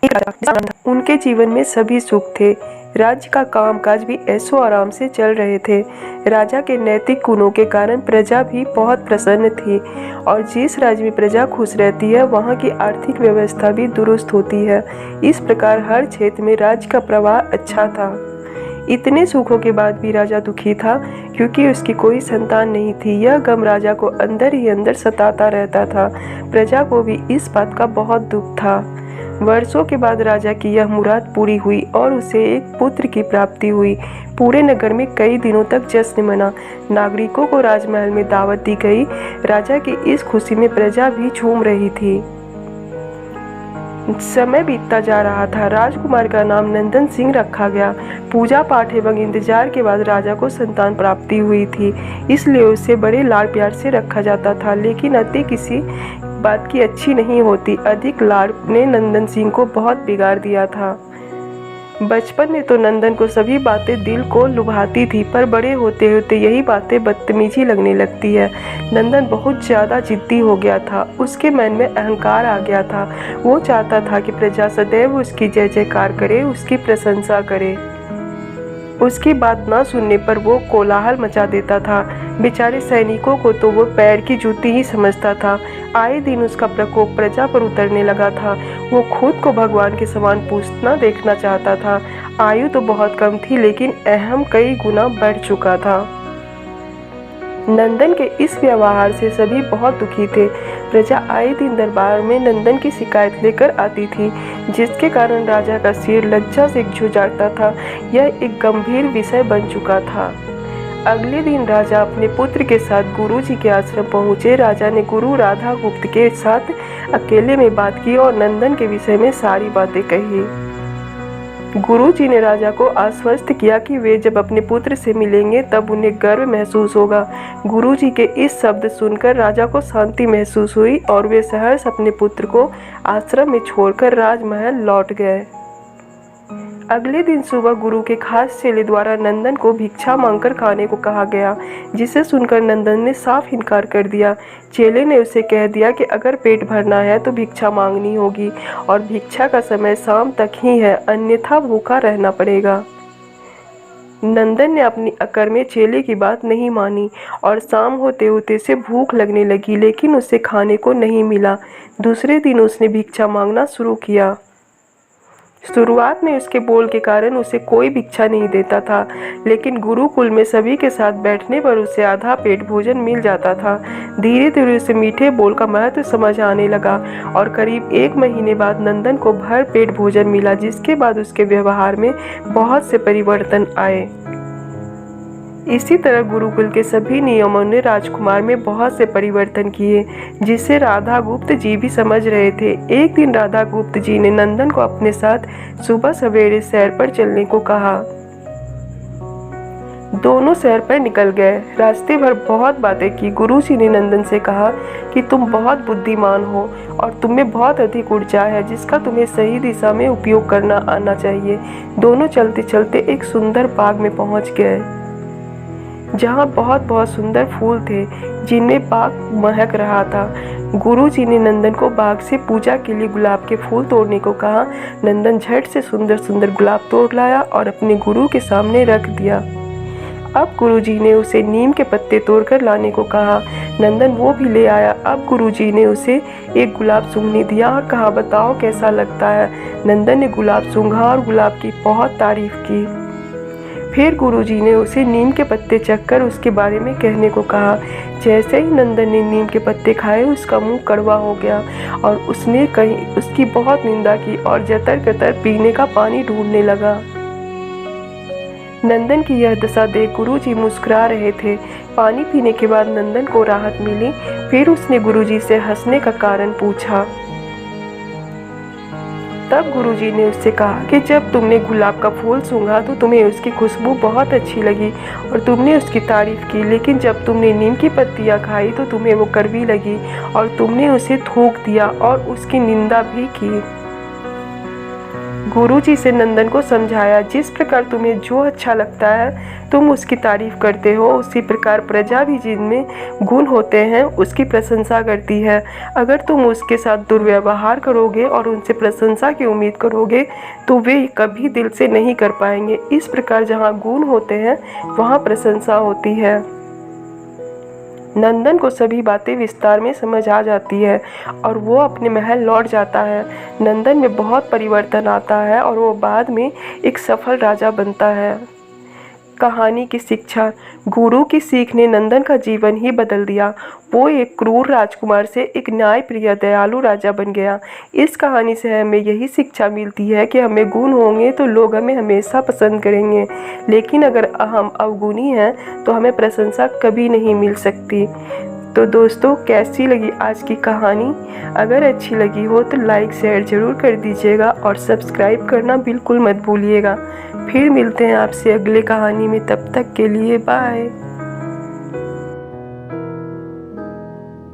एक राजा था। उनके जीवन में सभी सुख थे। राज्य का कामकाज भी ऐशो आराम से चल रहे थे। राजा के नैतिक गुणों के कारण प्रजा भी बहुत प्रसन्न थी और जिस राज्य में प्रजा खुश रहती है वहाँ की आर्थिक व्यवस्था भी दुरुस्त होती है। इस प्रकार हर क्षेत्र में राज्य का प्रवाह अच्छा था। इतने सुखों के बाद भी राजा दुखी था क्योंकि उसकी कोई संतान नहीं थी। यह गम राजा को अंदर ही अंदर सताता रहता था। प्रजा को भी इस बात का बहुत दुख था। वर्षों के बाद राजा की यह मुराद पूरी हुई और उसे एक पुत्र की प्राप्ति हुई। पूरे नगर में कई दिनों तक जश्न मना। नागरिकों को राजमहल में दावत दी गई। राजा की इस खुशी में प्रजा भी झूम रही थी। समय बीतता जा रहा था। राजकुमार का नाम नंदन सिंह रखा गया। पूजा पाठ एवं इंतजार के बाद राजा को संतान प्राप्ति हुई थी, इसलिए उसे बड़े लाड प्यार से रखा जाता था। लेकिन अति किसी बात की अच्छी नहीं होती। अधिक लाड ने नंदन सिंह को बहुत बिगाड़ दिया था। बचपन में तो नंदन को सभी बातें दिल को लुभाती थी, पर बड़े होते होते यही बातें बदतमीजी लगने लगती है। नंदन बहुत ज़्यादा जिद्दी हो गया था। उसके मन में अहंकार आ गया था। वो चाहता था कि प्रजा सदैव उसकी जय जयकार करे, उसकी प्रशंसा करे। उसकी बात न सुनने पर वो कोलाहल मचा देता था। बेचारे सैनिकों को तो वो पैर की जूती ही समझता था। आए दिन उसका प्रकोप प्रजा पर उतरने लगा था। वो खुद को भगवान के समान पूजना देखना चाहता था। आयु तो बहुत कम थी, लेकिन अहम कई गुना बढ़ चुका था। नंदन के इस व्यवहार से सभी बहुत दुखी थे। प्रजा आए दिन दरबार में नंदन की शिकायत लेकर आती थी, जिसके कारण राजा का सिर लज्जा से झुंझाता था। यह एक गंभीर विषय बन चुका था। अगले दिन राजा अपने पुत्र के साथ गुरुजी के आश्रम पहुंचे। राजा ने गुरु राधा गुप्त के साथ अकेले में बात की और नंदन के विषय में सारी बातें कही। गुरुजी ने राजा को आश्वस्त किया कि वे जब अपने पुत्र से मिलेंगे तब उन्हें गर्व महसूस होगा। गुरुजी के इस शब्द सुनकर राजा को शांति महसूस हुई और वे सहर्ष अपने पुत्र को आश्रम में छोड़कर राजमहल लौट गए। अगले दिन सुबह गुरु के खास चेले द्वारा नंदन को भिक्षा मांगकर खाने को कहा गया, जिसे सुनकर नंदन ने साफ इनकार कर दिया। चेले ने उसे कह दिया कि अगर पेट भरना है तो भिक्षा मांगनी होगी और भिक्षा का समय शाम तक ही है, अन्यथा भूखा रहना पड़ेगा। नंदन ने अपनी अकड़ में चेले की बात नहीं मानी और शाम होते होते से भूख लगने लगी, लेकिन उसे खाने को नहीं मिला। दूसरे दिन उसने भिक्षा मांगना शुरू किया। शुरुआत में उसके बोल के कारण उसे कोई भिक्षा नहीं देता था, लेकिन गुरुकुल में सभी के साथ बैठने पर उसे आधा पेट भोजन मिल जाता था। धीरे धीरे उसे मीठे बोल का महत्व समझ आने लगा और करीब 1 महीने बाद नंदन को भर पेट भोजन मिला, जिसके बाद उसके व्यवहार में बहुत से परिवर्तन आए। इसी तरह गुरुकुल के सभी नियमों ने राजकुमार में बहुत से परिवर्तन किए, जिसे राधा गुप्त जी भी समझ रहे थे। एक दिन राधा गुप्त जी ने नंदन को अपने साथ सुबह सवेरे सैर पर चलने को कहा। दोनों सैर पर निकल गए। रास्ते भर बहुत बातें की। गुरुजी ने नंदन से कहा कि तुम बहुत बुद्धिमान हो और तुम में बहुत अधिक ऊर्जा है, जिसका तुम्हें सही दिशा में उपयोग करना आना चाहिए। दोनों चलते चलते एक सुंदर बाग में पहुंच गए, जहाँ बहुत सुंदर फूल थे, जिनमें बाग महक रहा था। गुरुजी ने नंदन को बाग से पूजा के लिए गुलाब के फूल तोड़ने को कहा। नंदन झट से सुंदर सुंदर गुलाब तोड़ लाया और अपने गुरु के सामने रख दिया। अब गुरुजी ने उसे नीम के पत्ते तोड़कर लाने को कहा। नंदन वो भी ले आया। अब गुरुजी ने उसे एक गुलाब सूंघने दिया और कहा, बताओ कैसा लगता है। नंदन ने गुलाब सूंघा और गुलाब की बहुत तारीफ की। फिर गुरुजी ने उसे नीम के पत्ते चखकर उसके बारे में कहने को कहा। जैसे ही नंदन ने नीम के पत्ते खाए, उसका मुंह कड़वा हो गया और उसने कहीं उसकी बहुत निंदा की और जतर कतर पीने का पानी ढूंढने लगा। नंदन की यह दशा देख गुरुजी मुस्कुरा रहे थे। पानी पीने के बाद नंदन को राहत मिली। फिर उसने गुरुजी से हंसने का कारण पूछा। तब गुरुजी ने उससे कहा कि जब तुमने गुलाब का फूल सूंघा तो तुम्हें उसकी खुशबू बहुत अच्छी लगी और तुमने उसकी तारीफ की, लेकिन जब तुमने नीम की पत्तियां खाई तो तुम्हें वो कड़वी लगी और तुमने उसे थूक दिया और उसकी निंदा भी की। गुरुजी से नंदन को समझाया, जिस प्रकार तुम्हें जो अच्छा लगता है तुम उसकी तारीफ करते हो, उसी प्रकार प्रजा भी जिनमें गुण होते हैं उसकी प्रशंसा करती है। अगर तुम उसके साथ दुर्व्यवहार करोगे और उनसे प्रशंसा की उम्मीद करोगे तो वे कभी दिल से नहीं कर पाएंगे। इस प्रकार जहाँ गुण होते हैं वहाँ प्रशंसा होती है। नंदन को सभी बातें विस्तार में समझ आ जाती है और वो अपने महल लौट जाता है। नंदन में बहुत परिवर्तन आता है और वो बाद में एक सफल राजा बनता है। कहानी की शिक्षा। गुरु की सीख ने नंदन का जीवन ही बदल दिया। वो एक क्रूर राजकुमार से एक न्यायप्रिय दयालु राजा बन गया। इस कहानी से हमें यही शिक्षा मिलती है कि हमें गुण होंगे तो लोग हमें हमेशा पसंद करेंगे, लेकिन अगर हम अवगुणी हैं तो हमें प्रशंसा कभी नहीं मिल सकती। तो दोस्तों, कैसी लगी आज की कहानी? अगर अच्छी लगी हो तो लाइक शेयर ज़रूर कर दीजिएगा और सब्सक्राइब करना बिल्कुल मत भूलिएगा। फिर मिलते हैं आपसे अगले कहानी में, तब तक के लिए बाय।